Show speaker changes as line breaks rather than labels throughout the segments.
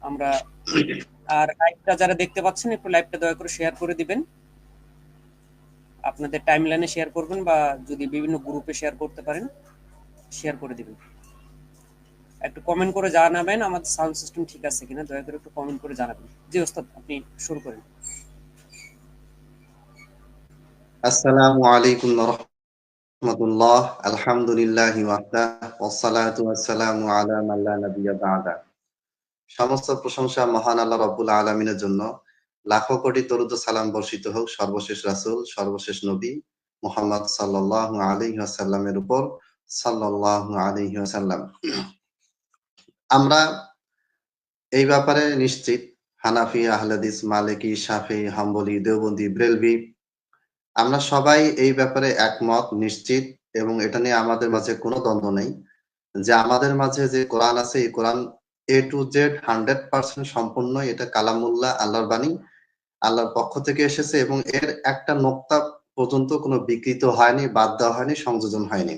আমরা। আর লাইভটা যারা দেখতে পাচ্ছেন একটু লাইভটা দয়া করে শেয়ার করে দিবেন, আপনাদের টাইমলাইনে শেয়ার করবেন বা যদি বিভিন্ন গ্রুপে শেয়ার করতে পারেন শেয়ার করে দিবেন। একটু কমেন্ট করে জানাবেন আমাদের সাউন্ড সিস্টেম ঠিক আছে কিনা, দয়া করে একটু কমেন্ট করে জানাবেন। জি ওস্তাদ, আপনি শুরু করেন।
আসসালামু আলাইকুম ওয়া রাহমাতুল্লাহ। আলহামদুলিল্লাহি ওয়াহদা ওয়াসসালাতু ওয়াসসালামু আলা মান লা নাবিয়্যা বা'দা। সমস্ত প্রশংসা মহান আল্লাহ রাব্বুল আলামিনের জন্য। লাখো কোটি দরুদ ও সালাম বর্ষিত হোক সর্বশেষ রাসূল, সর্বশেষ নবী মুহাম্মদ সাল্লাল্লাহু আলাইহি ওয়াসাল্লামের উপর। সাল্লাল্লাহু আলাইহি ওয়াসাল্লাম। আমরা এই ব্যাপারে নিশ্চিত, হানাফি, আহলে হাদিস, মালিকি, শাফিঈ, হাম্বলি, দেওবন্দি, ব্রেলভি আমরা সবাই এই ব্যাপারে একমত, নিশ্চিত, এবং এটা নিয়ে আমাদের মাঝে কোনো দ্বন্দ্ব নেই যে আমাদের মাঝে যে কোরআন আছে এই কোরআন এ টু জেড 100% সম্পূর্ণ। এটা কালামুল্লাহ, আল্লাহর বাণী, আল্লাহর পক্ষ থেকে এসেছে এবং এর একটা নোক্তা পর্যন্ত কোনো বিকৃত হয়নি, বাদ দেওয়া হয়নি, সংযোজন হয়নি।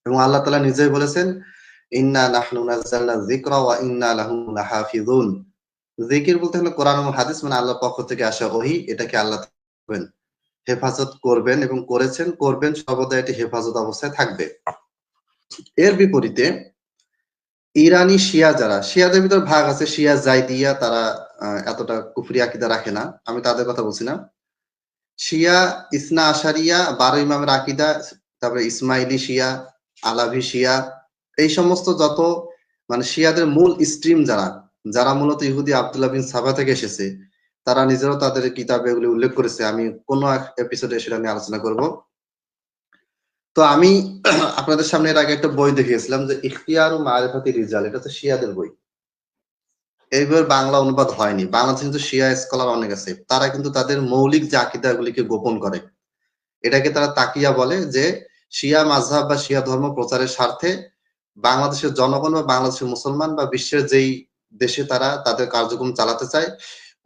এবং আল্লাহ তাআলা নিজেই বলেছেন, ইন্না নাহনু নাযালনা যিকরা ওয়া ইন্না লাহু লাহাফিজুন। জিকির বলতে হলো কোরআন এবং হাদিস, মানে আল্লাহর পক্ষ থেকে আসা ওহী, এটাকে আল্লাহ করবেন, হেফাজত করবেন এবং করেছেন, করবেন, সর্বদা এটি হেফাজত অবস্থায় থাকবে। এর বিপরীতে ইরানি শিয়া, যারা শিয়াদের ভিতর ভাগ আছে, শিয়া জাইদিয়া, তারা এতটা কুফরি আকীদা রাখে না, আমি তাদের কথা বলছি না। শিয়া ইসনা আশারিয়া, 12 ইমামের আকীদা, তারপরে ইসমাইলি শিয়া, আলাভি শিয়া, এই সমস্ত যত মানে শিয়াদের মূল স্ট্রিম যারা যারা মূলত ইহুদি আব্দুল্লাহ বিন সাবা থেকে এসেছে, তারা নিজেরাও তাদের কিতাবে এগুলি উল্লেখ করেছে। আমি কোন এক এপিসোডে সেটা নিয়ে আলোচনা করব। তো আমি আপনাদের সামনে এর আগে একটা বই দেখিয়েছিলাম যে ইখতিয়ার ও মারিফাতি রিজাল, এটা হচ্ছে শিয়াদের বই। এই বইয়ের বাংলা অনুবাদ হয়নি। বাংলাদেশে কিন্তু শিয়া স্কলার অনেক আছে, তারা কিন্তু তাদের মৌলিক যে আকীদাগুলিকে গোপন করে। এটাকে তারা তাকিয়া বলে, যে শিয়া মাযহাব বা শিয়া ধর্ম প্রচারের স্বার্থে বাংলাদেশের জনগণ বা বাংলাদেশের মুসলমান বা বিশ্বের যেই দেশে তারা তাদের কার্যক্রম চালাতে চায়,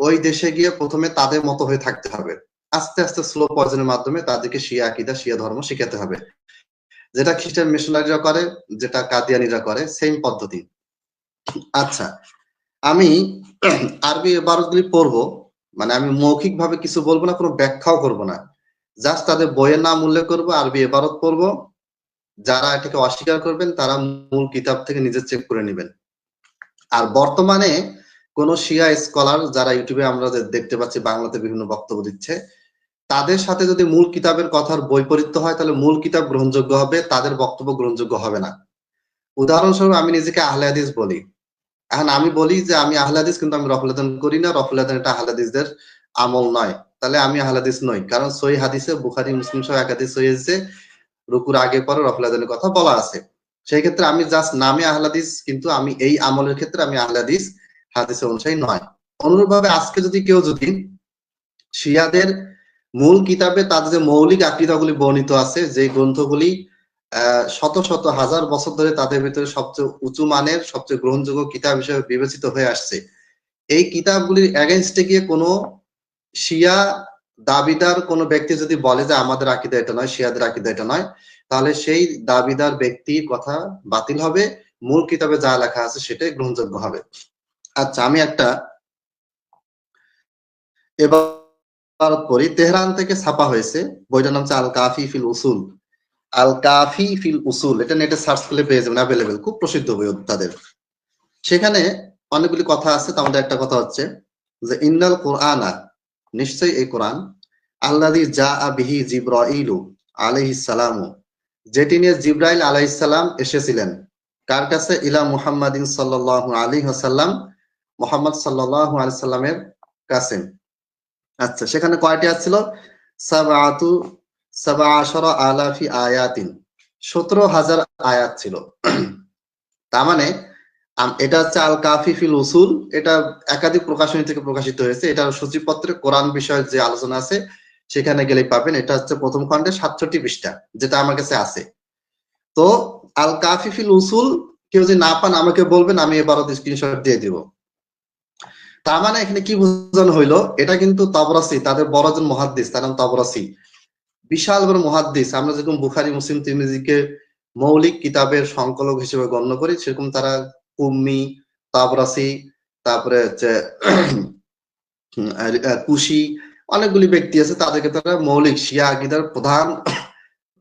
ওই দেশে গিয়ে প্রথমে তাদের মতো হয়ে থাকতে হবে। আস্তে আস্তে স্লো পয়জনের মাধ্যমে তাদেরকে শিয়া আকীদা, শিয়া ধর্ম শিখাতে হবে, যেটা খ্রিস্টান মিশনারিরা করে, যেটা কাদিয়ানিরা করে, সেম পদ্ধতি। আচ্ছা, আমি আরবি ইবারতগুলি পড়বো, মানে আমি মৌখিক ভাবে কিছু বলবো না, কোনো ব্যাখ্যাও করব না, জাস্ট তাদের বইয়ের নাম উল্লেখ করবো, আরবি ইবারত পড়বো। যারা এটাকে অস্বীকার করবেন তারা মূল কিতাব থেকে নিজে চেক করে নেবেন। আর বর্তমানে কোন শিয়া স্কলার যারা ইউটিউবে আমরা দেখতে পাচ্ছি বাংলাতে বিভিন্ন বক্তব্য দিচ্ছে, তাদের সাথে যদি মূল কিতাবের কথার বৈপরীত্য হয় তাহলে মূল কিতাব গ্রহণযোগ্য হবে, তাদের বক্তব্য গ্রহণযোগ্য হবে না। উদাহরণস্বরূপ আমি নিজেকে আহলে হাদিস বলি। এখন আমি বলি যে আমি আহলে হাদিস, কিন্তু আমি রফল আদান করি না, রফল আদান এটা আহলে হাদিসদের আমল নয়, তাহলে আমি আহলে হাদিস নই। কারণ সহিহ হাদিসে, বুখারী মুসলিম সহ একাধিক সহিহ হাদিসে রুকুর আগে পরে রফল আদানের কথা বলা আছে। সেই ক্ষেত্রে আমি জাস্ট নামে আহলে হাদিস, কিন্তু আমি এই আমলের ক্ষেত্রে আমি আহলে হাদিস, হাদিসের অনুসারী নয়। অনুরূপভাবে আজকে যদি কেউ যদি শিয়াদের মূল কিতাবে তাদের যে মৌলিক আকীদাগুলি বর্ণিত আছে, যে গ্রন্থগুলি শত শত হাজার বছর ধরে তাদের ভিতরে সবচেয়ে উঁচু মানের, সবচেয়ে গ্রহণযোগ্য কিতাব হিসেবে বিবেচিত হয়ে আসছে, এই কিতাবগুলির এগেইনস্টে গিয়ে কোনো শিয়া দাবিদার কোন ব্যক্তি যদি বলে যে আমাদের আকীদা এটা নয়, শিয়াদের আকীদা এটা নয়, তাহলে সেই দাবিদার ব্যক্তির কথা বাতিল হবে, মূল কিতাবে যা লেখা আছে সেটাই গ্রহণযোগ্য হবে। আচ্ছা, আমি একটা এবার পড়ি, তেহরান থেকে ছাপা হয়েছে, বইটার নাম হচ্ছে আল কাফি ফিল উসুল। আল কাফি ফিল উসুল, এটা নেটে সার্চ করলে পেয়ে যাবেন, অ্যাভেলেবেল, খুব প্রসিদ্ধ বই তাদের। সেখানে অনেকগুলি কথা আছে, তার মধ্যে একটা কথা হচ্ছে যে ইন্নাল কুরআনা, নিশ্চয়ই এই কোরআন, আল্লাযী জাআ বিহি জিবরাইলু আলাইহিস সালাম, যেটি নিয়ে জিবরাইল আলাইহিস সালাম এসেছিলেন, কার কাছে? ইলা মুহাম্মাদিন সাল্লাল্লাহু আলাইহি ওয়াসাল্লাম, মুহাম্মদ সাল্লাল্লাহু আলাইহি সাল্লামের কাছে। আচ্ছা, সেখানে কয়টি আয়াত ছিল? সাবআতু সাবআশারা আলাফি আয়াতিন, 17,000 আয়াত ছিল। তার মানে এটা হচ্ছে আল কাফি ফিল উসুল, এটা একাধিক প্রকাশনী থেকে প্রকাশিত হয়েছে। এটার সূচিপত্রে কোরআন বিষয়ের যে আলোচনা আছে সেখানে গেলেই পাবেন। এটা হচ্ছে প্রথম খণ্ডে 67 পৃষ্ঠা, যেটা আমার কাছে আছে। তো আল কাফি ফিল উসুল কেউ যদি না পান আমাকে বলবেন, আমি এবার স্ক্রিনশট দিয়ে দিব। তার মানে এখানে কি বোঝানো হইলো, এটা কিন্তু তাবরাসি, তাদের বড় একজন মুহাদ্দিস, তার নাম তাবরাসি, বিশাল বড় মুহাদ্দিস। আমরা যেরকম বুখারী, মুসলিম, তিরমিজিকে মৌলিক কিতাবের সংকলক হিসেবে গণ্য করি, সেরকম তারা কুম্মি, তাবরাসি, তারপরে হচ্ছে কুশি, অনেকগুলি ব্যক্তি আছে, তাদেরকে তারা মৌলিক শিয়া আকীদার প্রধান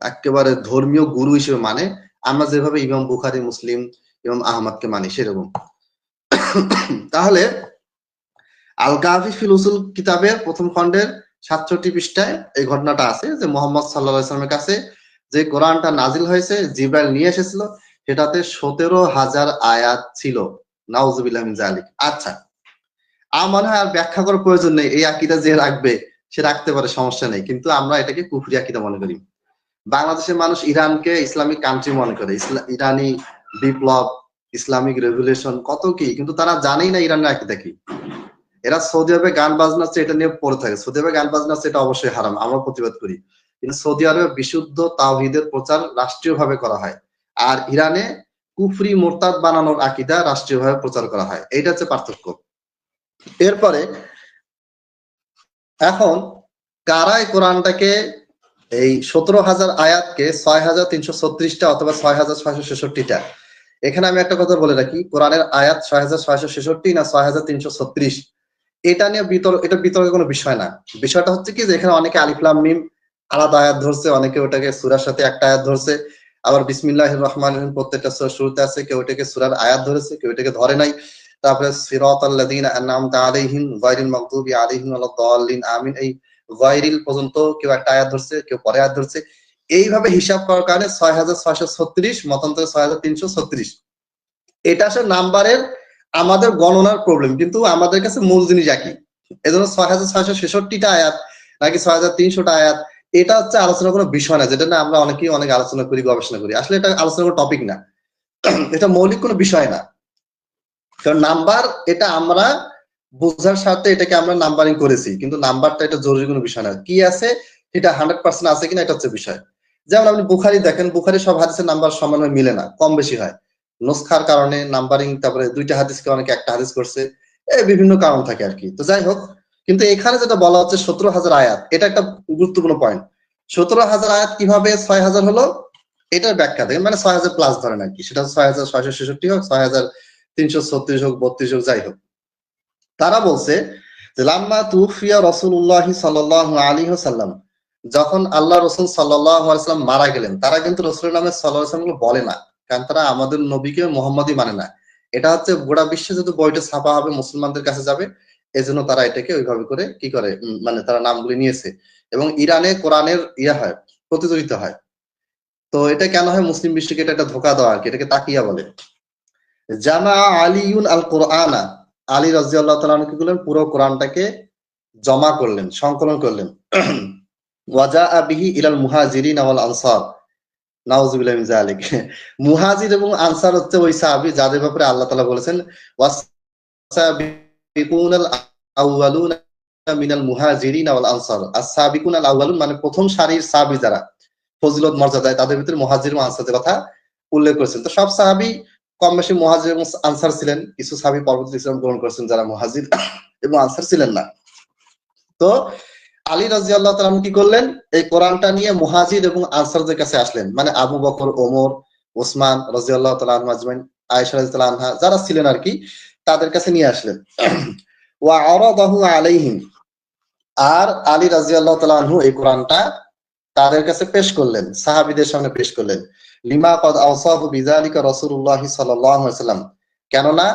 একেবারে ধর্মীয় গুরু হিসেবে মানে, আমরা যেভাবে ইমাম বুখারী, মুসলিম, ইমাম আহমদকে মানি সেরকম। তাহলে আল কাফি ফিল উসুল কিতাবের প্রথম খণ্ডের ৬৭ পৃষ্ঠায় এই ঘটনাটা আছে যে মুহাম্মদ সাল্লাল্লাহু আলাইহি ওয়াসাল্লামের কাছে যে কোরআনটা নাজিল হয়েছে, জিবরাইল নিয়ে এসেছিল, সেটাতে ১৭,০০০ আয়াত ছিল। নাউজুবিল্লাহ মিন যালিক। আচ্ছা, আমার মনে হয় আর ব্যাখ্যা করার প্রয়োজন নেই, এই আকীদা যে রাখবে সে রাখতে পারে, সমস্যা নেই, কিন্তু আমরা এটাকে কুফরি আকীদা মনে করি। বাংলাদেশের মানুষ ইরানকে ইসলামিক কান্ট্রি মনে করে, ইরানি বিপ্লব, ইসলামিক রেভলিউশন কত কি, কিন্তু তারা জানেই না ইরানের আকীদা কি। এরা সৌদি আরবে গান বাজনা হচ্ছে এটা নিয়ে পড়ে থাকে, সৌদি আরবে গান বাজনা হচ্ছে এটা অবশ্যই হারাম, আমরা প্রতিবাদ করি, কিন্তু সৌদি আরবে বিশুদ্ধ তাওহীদের প্রচার রাষ্ট্রীয়ভাবে করা হয়, আর ইরানে কুফরি মোরতাদ বানানোর আকীদা রাষ্ট্রীয়ভাবে প্রচার করা হয়, এইটা হচ্ছে পার্থক্য। এরপরে এখন কারা এই কোরআনটাকে, এই ১৭,০০০ আয়াতকে ৬,৩৩৬টা অথবা ৬,৬৬৬টা, এখানে আমি একটা কথা বলে রাখি, কোরআনের আয়াত ৬,৬৬৬ না ৬,৩৩৬, এটা নিয়ে এটা বিতর্কের কোনো বিষয় না। বিষয়টা হচ্ছে কি যে এখানে অনেকে আলিফ লাম মিম আলাদা আয়াত ধরছে, অনেকে ওটাকে সূরার সাথে একটা আয়াত ধরছে, আবার বিসমিল্লাহির রহমানির রহিম প্রত্যেকটা সূরার শুরুতে আছে, কেউ এটাকে সূরার আয়াত ধরেছে, কেউ এটাকে ধরে নাই। তারপরে সিরাতাল্লাযীনা আনআমতা আলাইহিম গায়রিল মাগদুবি আলাইহিম ওয়ালাদ-দাল্লিন আমিন, এই গায়রিল পর্যন্ত কেউ একটা আয়াত ধরছে, কেউ পরে আয়াত ধরছে, এইভাবে হিসাব করার কারণে ৬,৬৩৬, মতান্তরে ৬,৩৩৬। এটা আসলে নাম্বারের আমাদের গণনার প্রবলেম, কিন্তু আমাদের কাছে মূল জিনিস একই। এজন্য ৬,৬৬৬টা আয়াত নাকি ৬,৩০০টা আয়াত, এটা হচ্ছে আলোচনার কোনো বিষয় না, যেটা না আমরা অনেকেই অনেক আলোচনা করি, গবেষণা করি, আসলে এটা আলোচনার কোনো টপিক না, এটা মৌলিক কোনো বিষয় না। কারণ নাম্বার এটা আমরা বোঝার সাথে এটাকে আমরা নাম্বারিং করেছি, কিন্তু নাম্বারটা এটা জরুরি কোনো বিষয় না, কি আছে এটা 100% আছে কিনা এটা হচ্ছে বিষয়। যেমন আপনি বুখারি দেখেন, বুখারি সব হাদিসের নাম্বার সমানভাবে মিলে না, কম বেশি হয়, নুসখার কারণে নাম্বারিং, তারপরে দুইটা হাদিসকে অনেকে একটা হাদিস করছে, এই বিভিন্ন কারণ থাকে আর কি। তো যাই হোক, কিন্তু এখানে যেটা বলা হচ্ছে ১৭,০০০ আয়াত, এটা একটা গুরুত্বপূর্ণ পয়েন্ট। ১৭,০০০ আয়াত কিভাবে ৬,০০০ হলো, এটার ব্যাখ্যা দেখেন, মানে ৬,০০০ প্লাস ধরেন আর কি, সেটা ৬,৬৬৬ হোক, ৬,৩৩৬ হোক, ৩২ হোক, যাই হোক। তারা বলছে যে লাম্মা তুফিয়া রাসূলুল্লাহ সাল্লাল্লাহু আলাইহি ওয়াসাল্লাম, যখন আল্লাহ রাসূল সাল্লাল্লাহু আলাইহি ওয়াসাল্লাম মারা গেলেন, তারা কিন্তু রাসূলের নামে সাল্লাল্লাহু আলাইহি ওয়াসাল্লাম বলে না, কারণ তারা আমাদের নবীকে মুহাম্মদই মানে না। এটা হচ্ছে গোটা বিশ্বে যদি বইটা ছাপা হবে মুসলমানদের কাছে যাবে, এজন্য তারা এটাকে ওইভাবে করে কি করে, মানে তারা নামগুলি নিয়েছে। এবং ইরানে কোরআনের হয়, প্রতিযোগিতা হয়। তো এটা কেন হয়, মুসলিম বিশ্বকে এটা একটা ধোঁকা দেওয়া আর কি, এটাকে তাকিয়া বলে। জামা আলিউন আল কোরআনা, আলী রাদিয়াল্লাহু তাআলা কি করলেন, পুরো কোরআনটাকে জমা করলেন, সংকলন করলেন। ওয়াজাআ বিহি ইলাল মুহাজিরিন ওয়াল আনসার, নাউযুবিল্লাহি মিন যালিক। মুহাজির এবং আনসার হচ্ছে ওই সাহাবী যাদের ব্যাপারে আল্লাহ তাআলা বলেছেন ওয়াসাবিকুনাল আউয়ালুনা মিনাল মুহাজিরিন ওয়াল আনসার। আস-সাবিকুনাল আউয়ালুন মানে প্রথম সারির সাহাবী যারা ফজিলত মর্যাদায়, তাদের ভিতরে মুহাজির এবং আনসারদের কথা উল্লেখ করেছেন। তো সব সাহাবী কম বেশি মুহাজির এবং আনসার ছিলেন, কিছু সাহাবী পরবর্তীতে ইসলাম গ্রহণ করেছেন যারা মুহাজির এবং আনসার ছিলেন না। তো আলী রাদিয়াল্লাহু তাআলা কি করলেন, এই কোরআনটা নিয়ে মুহাজির এবং আনসারদের কাছে আসলেন, মানে আবু বকর, ওমর, ওসমান রাদিয়াল্লাহু তাআলা আনহু আজমাইন, আয়েশা রাদিয়াল্লাহু আনহা যারা ছিলেন আর কি, তাদের কাছে নিয়ে আসলেন। ওয়া আরাদাহু আলাইহিম, আর আলী রাদিয়াল্লাহু তাআলা আনহু এই কোরআনটা তাদের কাছে পেশ করলেন, সাহাবীদের সামনে পেশ করলেন। লিমা ক্বাদ আওসাহু বিযালিকা রাসূলুল্লাহ সাল্লাল্লাহু আলাইহি ওয়াসাল্লাম, কেননা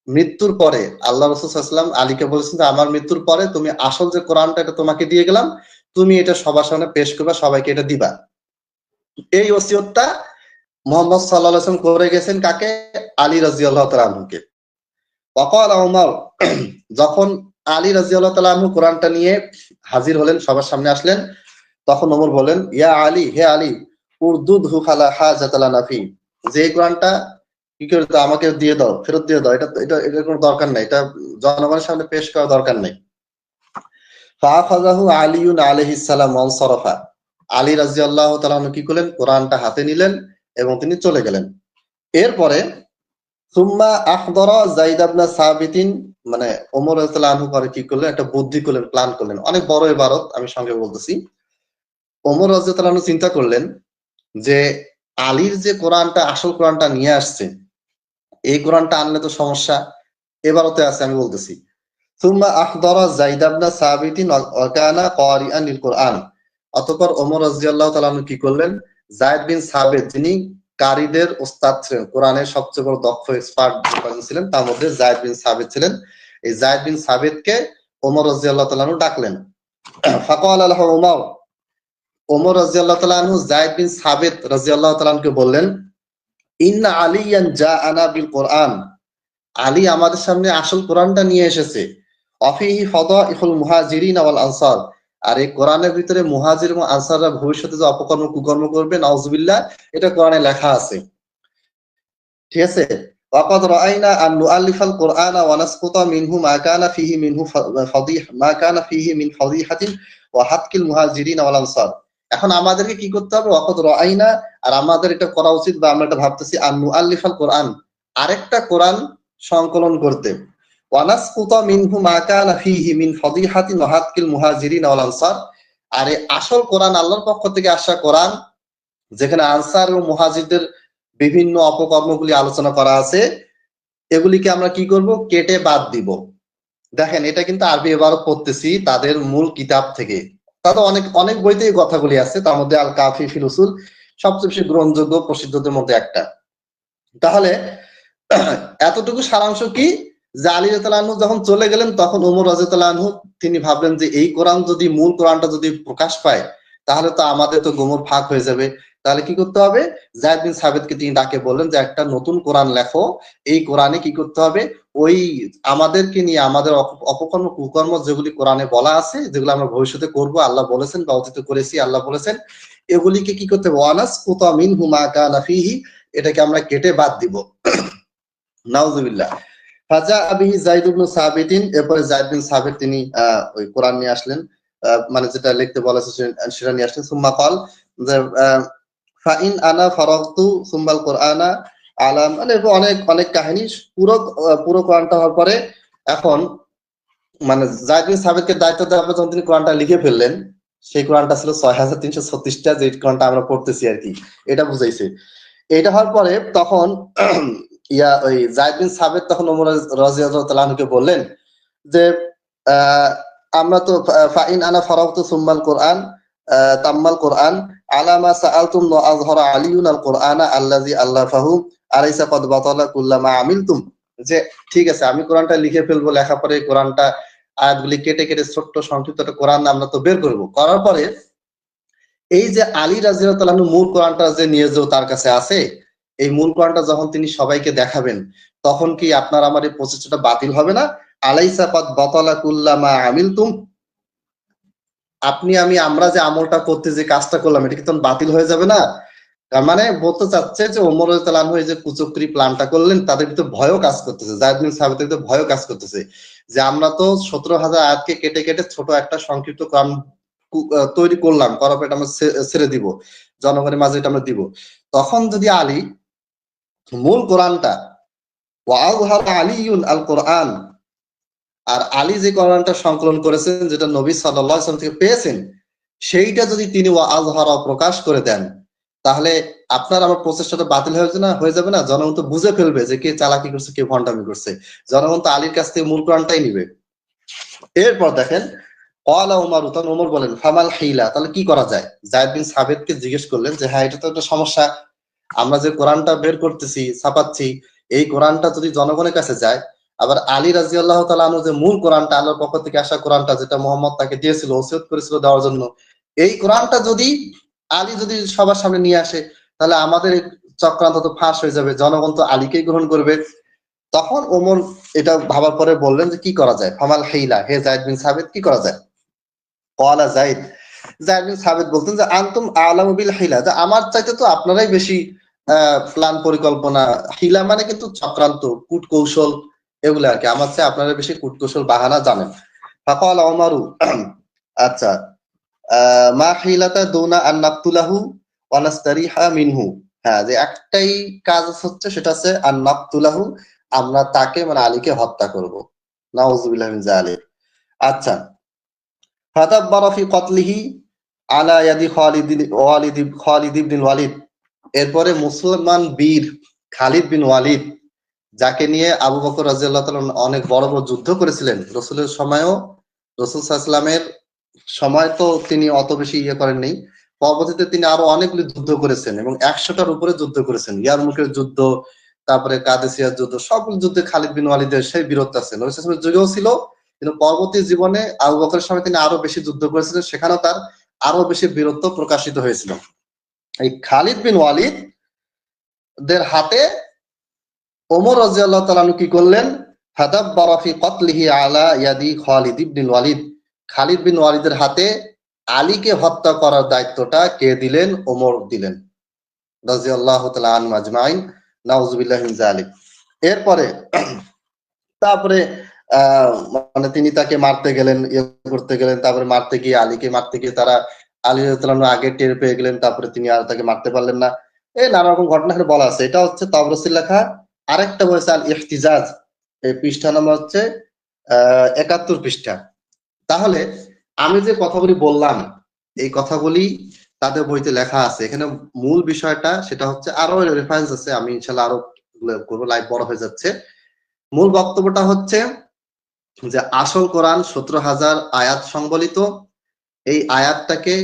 মৃত্যুর পরে আল্লাহ রাসূল সাল্লাল্লাহু আলাইহি ওয়াসাল্লাম আলীকে বলেছেন যে আমার মৃত্যুর পরে তুমি আসল যে কোরআনটা এটা তোমাকে দিয়ে গেলাম, তুমি এটা সবার সামনে পেশ করবা, সবাইকে এটা দিবা। এই ওসিয়তটা মুহাম্মদ সাল্লাল্লাহু আলাইহি ওয়াসাল্লাম করে গেছেন কাকে, আলী রাদিয়াল্লাহু তাআলা আনহুকে। ওয়াকালা ওমর, যখন আলী রাদিয়াল্লাহু তাআলা আনহু কোরআনটা নিয়ে হাজির হলেন, সবার সামনে আসলেন, তখন ওমর বলেন ইয়া আলী, হে আলী, উরদুদহু ফালা হাজাতা লানা ফি, যে কোরআনটা কি করে দাও, আমাকে দিয়ে দাও, ফেরত দিয়ে দাও, এটা এটা এটার কোনো দরকার নাই, এটা জনগণের সামনে পেশ করার দরকার নাই। ফাআখাযাহু আলীউন আলাইহিস সালাম ওয়া আনসারাফা, আলী রাদিয়াল্লাহু তাআলা কি করলেন, কোরআনটা হাতে নিলেন এবং তিনি চলে গেলেন। এরপরে সুম্মা আহদরা যায়েদ ইবনে সাবিতিন, মানে ওমর রাদিয়াল্লাহু আনহু পরে কি করলেন, একটা বুদ্ধি করলেন, প্ল্যান করলেন, অনেক বড় ইবারত, আমি সঙ্গে বলতেছি। ওমর রাদিয়াল্লাহু আনহু চিন্তা করলেন যে আলীর যে কোরআনটা, আসল কোরআনটা নিয়ে আসছে, এই কোরআনটা আনলে তো সমস্যা, এবারতে আছে, আমি বলতেছি। সুম্মা আহদারা যায়েদ ইবনে সাবিত ওয়া কানা কারিআন লিল কুরআন। অতঃপর ওমর রাদিয়াল্লাহু তাআলা আনহু কি করলেন, যায়েদ বিন সাবিত যিনি কারীদের ওস্তাদ ছিলেন, কোরআনের সবচেয়ে বড় দক্ষ এক্সপার্ট ছিলেন, তার মধ্যে যায়েদ বিন সাবিত ছিলেন। এই যায়েদ বিন সাবিতকে ওমর রাদিয়াল্লাহু তাআলা আনহু ডাকলেন। ফাকালা লাহু ওমর, ওমর রাদিয়াল্লাহু তাআলা আনহু যায়েদ বিন সাবিত রাদিয়াল্লাহু তাআলা আনহুকে বললেন, ইন্না আলিয়ান জাআনা বিল কুরআন, আলী আমাদের সামনে আসল কোরআনটা নিয়ে এসেছে। অফিহি ফাদাইহুল মুহাজিরিন ওয়াল আনসার, আর এই কোরআনের ভিতরে মুহাজির এবং আনসাররা ভবিষ্যতে যে অপকর্ম কুকর্ম করবে, নাউজুবিল্লাহ, এটা কোরআনে লেখা আছে। ঠিক আছে। ওয়াকাদ রাআইনা আন নুআল্লিফাল কুরআনা ওয়া নাসকুতা মিনহু মা কানা ফিহি মিনহু মা কানা ফিহি মিন ফাদিহাতিন ওয়া হাতকিল মুহাজিরিন ওয়াল আনসার। এখন আমাদেরকে কি করতে হবে, ওয়াকাদ রাআইনা, আর আমাদের এটা করা উচিত, বা আমরা এটা ভাবতেছি, আন নুআল্লিফাল কুরআন, আরেকটা কোরআন সংকলন করতে, ওয়া নাসকুতা মিনহু মা কানা ফিহি মিন ফাদিহাতিন ওয়া হাতকিল মুহাজিরিন ওয়াল আনসার, আর এই আসল কোরআন, আল্লাহর পক্ষ থেকে আসা কোরআন, যেখানে আনসার এবং মুহাজিরদের বিভিন্ন অপকর্মগুলি আলোচনা করা আছে, এগুলিকে আমরা কি করব, কেটে বাদ দিব। দেখেন, এটা কিন্তু আরবি ইবারত পড়তেছি তাদের মূল কিতাব থেকে। তাদের অনেক অনেক বইতে এই কথাগুলি আছে, তার মধ্যে আল কাফি ফিল উসুল সবচেয়ে বেশি গ্রহণযোগ্য প্রসিদ্ধদের মধ্যে একটা। তাহলে এতটুকু সারাংশ কি, যে আলী রাদিয়াল্লাহু আনহু যখন চলে গেলেন, তখন ওমর রাদিয়াল্লাহু আনহু তিনি ভাবলেন যে এই কোরআন যদি, মূল কোরআনটা যদি প্রকাশ পায়, তাহলে তো আমাদের তো গোমর ফাঁক হয়ে যাবে। তাহলে কি করতে হবে, যায়েদ বিন সাবিতকে তিনি ডাকে বললেন যে একটা নতুন কোরআন লেখো, এই কোরআনে কি করতে হবে, ওই আমাদেরকে নিয়ে আমাদের অপকর্ম কুকর্ম যেগুলি কোরআনে বলা আছে, যেগুলো আমরা ভবিষ্যতে করব, আল্লাহ বলেছেন, বা অতীতে করেছি, আল্লাহ বলেছেন, এগুলিকে কি করতে হবে, ওয়ানাস কুতা মিনহু মা কানা ফিহি, এটাকে আমরা কেটে বাদ দিব। নাউজুবিল্লাহ। ফাজা আবিহি যায়েদ ইবনে সাবিতিন, এরপরে যায়েদ বিন সাবিত তিনি ওই কোরআন নিয়ে আসলেন, মানে যেটা লিখতে বলা আছে সেটা নিয়ে আসলেন। সুম্মা ক্বাল, যে ফা ইন আনা ফারাগতু সুম্মাল কুরআনা আলা, মানে অনেক অনেক কাহিনী, পুরো পুরো কোরআনটা হওয়ার পরে, এখন মানে যায়েদ বিন সাবিতকে দায়িত্ব দেওয়া হবে, যখন তিনি কোরআনটা লিখে ফেললেন, সেই কোরআনটা ছিল 6336টা, যে কোরআনটা আমরা পড়তেছি আর কি, এটা বুঝাইছে। এটা হওয়ার পরে তখন ওই যায়েদ বিন সাবিত তখন ওমর রাদিয়াল্লাহু তাআলা আনহুকে বললেন যে আমরা তো ফাইন আনা ফারাগতু সুম্মাল কুরআন তাম্মাল কুরআন আলা মা সাআলতুম ওয়া আযহারা আলিয়ুন আল কুরআনা আল্লাযী আল্লাফাহু আলাইসা কাদ বাতালা কুল্লামা আমিলতুম, যে ঠিক আছে আমি কোরআনটা লিখে ফেলবো, লেখা পরে কোরআনটা আয়াতগুলি কেটে কেটে ছোট্ট সংক্ষিপ্ত একটা কোরআন আমরা তো বের করব, করার পরে এই যে আলী রাদিয়াল্লাহু তাআলা মূল কোরআনটা যে নিয়ে যাও তার কাছে আছে, এই মূল কোরআনটা যখন তিনি সবাইকে দেখাবেন, তখন কি আপনার আমার এই প্রচেষ্টাটা বাতিল হবে না? আলাইসা কাদ বাতালা কুল্লামা আমিলতুম, আপনি আমি আমরা যে আমলটা করতে, যে কাজটা করলাম, এটা কি তখন বাতিল হয়ে যাবে না? তার মানে বলতে চাচ্ছে যে ওমর রাদিয়াল্লাহু আনহু যে কুচক্রি প্ল্যানটা করলেন, তাদের ভিতরে ভয়ও কাজ করতেছে, যায়েদ বিন সাবিতের ভিতরে ভয়ও কাজ করতেছে, যে আমরা তো 17,000 আয়াতকে কেটে কেটে ছোট একটা সংক্ষিপ্ত কোরআন তৈরি করলাম, করার পর এটা আমরা ছেড়ে দিব, জনগণের মাঝে এটা আমরা দিব। তখন যদি আলী মূল কোরআনটা, ওয়া আযহারা আলিয়ুন আল কোরআন, আর আলী যে কোরআনটা সংকলন করেছেন, যেটা নবী সাল্লাল্লাহু আলাইহি ওয়াসাল্লাম থেকে পেয়েছেন, সেইটা যদি তিনি ওয়া আযহারা প্রকাশ করে দেন, তাহলে আপনার আমার প্রচেষ্টাটা বাতিল হয়ে যাবে না? জনগণ তো বুঝে ফেলবে যে কে চালাকি করছে, কে ভণ্ডামি করছে, জনগণ তো আলীর কাছ থেকে মূল কোরআনটাই নিবে। এরপর দেখেন, ক্বালা উমার, তখন ওমর বলেন, ফামাল হিলা, তাহলে কি করা যায়? যায়েদ বিন সাবিতকে জিজ্ঞেস করলেন যে হ্যাঁ, এটা তো একটা সমস্যা, আমরা যে কোরআনটা বের করতেছি, ছাপাচ্ছি, এই কোরআনটা যদি জনগণের কাছে যায়, আবার আলী রাদিয়াল্লাহু তাআলা আনহু যে মূল কোরআনটা, আল্লাহর পক্ষ থেকে আসা কোরআনটা, যেটা মুহাম্মদ তাকে দিয়েছিল, ওসিয়ত করেছিল দেওয়ার জন্য, এই কোরআনটা যদি আলী যদি সবার সামনে নিয়ে আসে, তাহলে আমাদের চক্রান্ত তো ফাঁস হয়ে যাবে, জনগণ তো আলীকেই গ্রহণ করবে। তখন ওমর এটা ভাবার পরে বললেন যে কি করা যায়, ফামাল হিলা, হে যায়েদ বিন সাবিত, কি করা যায়? ক্বালা যায়েদ, যায়েদ বিন সাবিত বলতেন যে আনতুম আ'লামু বিল হিলা, যে আমার চাইতে তো আপনারাই বেশি প্ল্যান পরিকল্পনা, হিলা মানে কিন্তু চক্রান্ত, কূট কৌশল, এগুলো আর কি, আমার চেয়ে আপনারা বেশি কূট কৌশল বাহানা জানেন। ফাকালা উমারু, আচ্ছা, মা হিলাতা দুনা আন নাকতুলাহু ওয়া নাস্তারিহা মিনহু, হ্যাঁ, যে একটাই কাজ হচ্ছে, সেটা হচ্ছে আন নাকতুলাহু, আমরা তাকে মানে আলীকে হত্যা করব। নাউযুবিল্লাহি মিন যালিক। আচ্ছা, ফাতাব্বারা ফি কতলিহি আলা ইয়াদি খালিদ ইবনে ওয়ালিদ, এরপরে মুসলমান বীর খালিদ বিন ওয়ালিদ যাকে নিয়ে আবু বকর রাদিয়াল্লাহু তাআলা অনেক বড় বড় যুদ্ধ করেছিলেন। রসুলের সময়ও, রসুল সাল্লামের সময় তো তিনি অত বেশি ইয়ে করেননি। পরবর্তীতে তিনি আরো অনেকগুলি যুদ্ধ করেছেন এবং 100টার উপরে যুদ্ধ করেছেন। ইয়ারমুকের যুদ্ধ, তারপরে কাদেসিয়ার যুদ্ধ, সবগুলো যুদ্ধে খালিদ বিন ওয়ালিদের সেই বীরত্ব আছে। নবী সাল্লাল্লাহু আলাইহি ওয়াসাল্লামের যুগেও ছিল, কিন্তু পরবর্তী জীবনে আবু বকরের সময় তিনি আরো বেশি যুদ্ধ করেছিলেন, সেখানেও তার আরো বেশি বীরত্ব প্রকাশিত হয়েছিল। এই খালিদ বিন ওয়ালিদ দের হাতে ওমর রাদিয়াল্লাহু তাআলা আনহু কি করলেন? ফাদাব্বারা ফি কতলিহি আলা ইয়াদি খালিদ ইবনুল ওয়ালিদ। খালিদ বিন ওয়ালিদের হাতে আলীকে হত্যা করার দায়িত্বটা কে দিলেন? ওমর দিলেন রাদিয়াল্লাহু তাআলা আনহু আজমাইন। নাউযুবিল্লাহি মিন যালিক। এরপরে তারপরে মানে তিনি তাকে মারতে গেলেন, ইয়ে করতে গেলেন, তারপরে মারতে গিয়ে আলীকে মারতে গিয়ে তারা আলী রাদিয়াল্লাহু আনহু আগে টের পেয়ে গেলেন, তারপরে তিনি আর তাকে মারতে পারলেন না। এই নানা রকম ঘটনা এখানে বলা আছে। এটা হচ্ছে তাবরসির লেখা। আরেকটা বইছে আল ইহতিজাজ, এই পৃষ্ঠা নাম্বার হচ্ছে 71 পৃষ্ঠা। তাহলে আমি যে কথাগুলি বললাম, এই কথাগুলি তাদের বইতে লেখা আছে। এখানে মূল বিষয়টা সেটা হচ্ছে, আরো রেফারেন্স আছে, আমি ইনশাআল্লাহ আরো করবো, লাইভ বড় হয়ে যাচ্ছে। মূল বক্তব্যটা হচ্ছে যে আসল কোরআন 17,000 আয়াত সংবলিত। এই আয়াতটাকে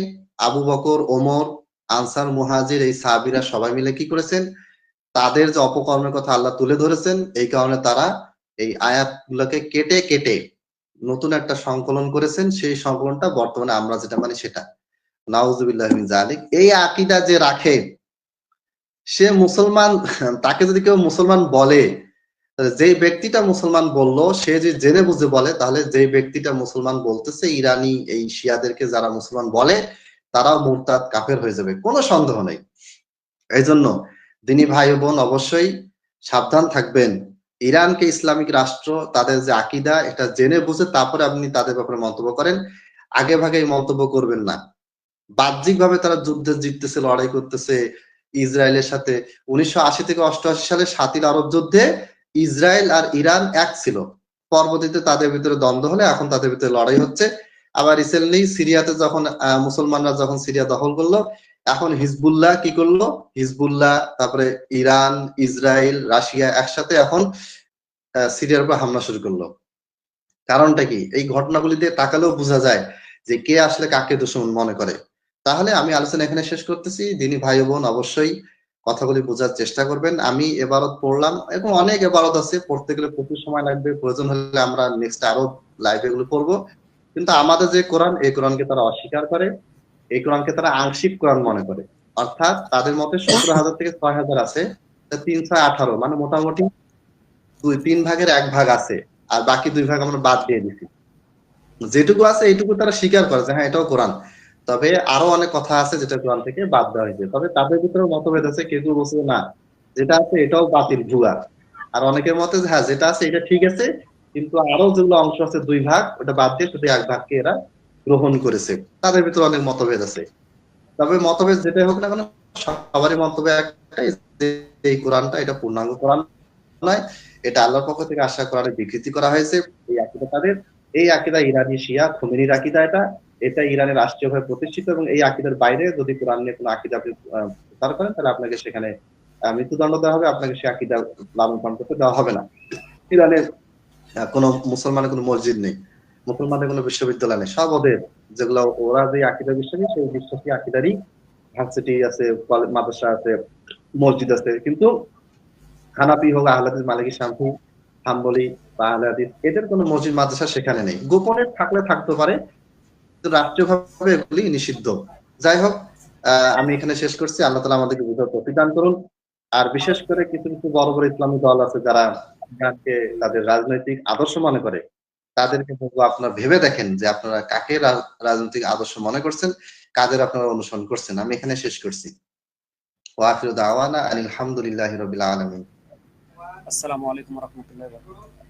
আবু বকর, ওমর, আনসার, মুহাজির, এই সাহাবীরা সবাই মিলে কি করেছেন? তাদের যে অপকর্মের কথা আল্লাহ তুলে ধরেছেন, এই কারণে তারা এই আয়াতগুলোকে কেটে কেটে নতুন একটা সংকলন করেছেন। সেই সংকলনটা বর্তমানে আমরা যেটা মানি সেটা। নাউজুবিল্লাহি মিন যালিক। এই আকীদা যে রাখে সে মুসলমান, তাকে যদি কেউ মুসলমান বলে, যে ব্যক্তিটা মুসলমান বললো সে যে জেনে বুঝে বলে, তাহলে যে ব্যক্তিটা মুসলমান বলতেছে, ইরানি এই শিয়াদেরকে যারা মুসলমান বলে, তারাও মুরতাদ কাফের হয়ে যাবে, কোনো সন্দেহ নেই। এই জন্য দিনী ভাই বোন অবশ্যই সাবধান থাকবেন। ইরানকে ইসলামিক রাষ্ট্র, তাদের যে আকীদা, এটা জেনে বুঝে তারপরে আপনি তাদের ব্যাপারে মন্তব্য করেন। আগে ভাগে মন্তব্য করবেন না। বাহ্যিক ভাবে তারা যুদ্ধে জিততেছে, লড়াই করতেছে ইসরায়েলের সাথে। 1980 থেকে 88 সালে 7ই আরব যুদ্ধে ইসরায়েল আর ইরান এক ছিল। পরবর্তীতে তাদের ভিতরে দ্বন্দ্ব হলে এখন তাদের ভিতরে লড়াই হচ্ছে। আবার রিসেন্টলি সিরিয়াতে যখন মুসলমানরা যখন সিরিয়া দখল করলো, এখন হিজবুল্লাহ কি করলো? হিজবুল্লাহ, তারপরে ইরান, ইসরায়েল, রাশিয়া একসাথে এখন সিরিয়ার উপর হামলা শুরু করলো। কারণটা কি? এই ঘটনাগুলি দিয়ে তাকালেও বোঝা যায় যে কে আসলে কাকে দুশমন মনে করে। তাহলে আমি আলোচনা এখানে শেষ করতেছি। দিনী ভাই বোন অবশ্যই কথাগুলি বোঝার চেষ্টা করবেন। আমি এবারত পড়লাম, এবং অনেক এবারত আছে, পড়তে গেলে প্রচুর সময় লাগবে। প্রয়োজন হলে আমরা নেক্সট আরো লাইভে এগুলো পড়বো। কিন্তু আমাদের যে কোরআন, এই কোরআনকে তারা অস্বীকার করে। এই কোরআনকে তারা আংশিক কোরআন মনে করে। অর্থাৎ তাদের মতে 17,000 থেকে 6,000 আছে, 3, 6, 18, মানে মোটামুটি 2-3 ভাগের 1 ভাগ আছে, আর বাকি 2 ভাগ আমরা বাদ দিয়ে দিছি। যেটুকু আছে এইটুকু তারা স্বীকার করে যে হ্যাঁ এটাও কোরআন। তবে আরো অনেক কথা আছে যেটা কোরআন থেকে বাদ দেওয়া হয়েছে। তবে তাদের ভিতরে মতভেদ আছে। কেউ কেউ বলছে না, যেটা আছে এটাও বাতিল, ভুয়া। আর অনেকের মতে যে হ্যাঁ যেটা আছে এটা ঠিক আছে, কিন্তু আরো যেগুলো অংশ আছে 2 ভাগ, ওটা বাদ দিয়ে শুধু 1 ভাগকে এরা গ্রহণ করেছে। তাদের ভিতরে অনেক মতভেদ আছে। তবে মতভেদ যেটাই হোক না কেন, সবারই মন্তব্য একটাই, যে এই কোরআনটা এটা পূর্ণাঙ্গ কোরআন নয়, এটা আল্লাহর পক্ষ থেকে আসা কোরআনে বিকৃতি করা হয়েছে। এই আকীদা তাদের। এই আকীদা ইরানি শিয়া খোমেনির আকীদা। এটা ইরানের রাষ্ট্রীয়ভাবে প্রতিষ্ঠিত, এবং এই আকীদার বাইরে যদি কোরআন নিয়ে কোনো আকীদা আপনি প্রচার করেন, তাহলে আপনাকে সেখানে মৃত্যুদণ্ড দেওয়া হবে, আপনাকে সে আকীদা লালন পালন করতে দেওয়া হবে না। ইরানের কোনো মুসলমানের কোনো মসজিদ নেই, মুসলমানের কোনো বিশ্ববিদ্যালয় নেই, সব ওদের, যেগুলো ওরা যে আকীদা বিশ্বাসী, সেই বিশ্বাসী আকীদারই ভার্সিটি আছে, মাদ্রাসা আছে, মসজিদ আছে। কিন্তু হানাফি হোক, আহলে হাদিস, মালিকি, শাফি, হাম্বলি বা আহলে হাদিস, এদের কোনো মসজিদ মাদ্রাসা সেখানে নেই। গোপনে থাকলে থাকতে পারে, কিন্তু রাষ্ট্রীয়ভাবে এগুলি নিষিদ্ধ। যাই হোক, আমি এখানে শেষ করছি। আল্লাহ তাআলা আমাদেরকে বুঝার তৌফিক দান করুন। আর বিশেষ করে কিছু কিছু বড় বড় ইসলামী দল আছে যারা ইসলামকে তাদের রাজনৈতিক আদর্শ মনে করে, তাদেরকে বলবো আপনারা ভেবে দেখেন যে আপনারা কাকে রাজনৈতিক আদর্শ মনে করছেন, কাদের আপনারা অনুসরণ করছেন। আমি এখানে শেষ করছি। ওয়া আখিরু দাওয়ানা আনিল হামদুলিল্লাহি রাব্বিল আলামিন।
আসসালামু আলাইকুম ওয়া রাহমাতুল্লাহি ওয়া বারাকাতুহু।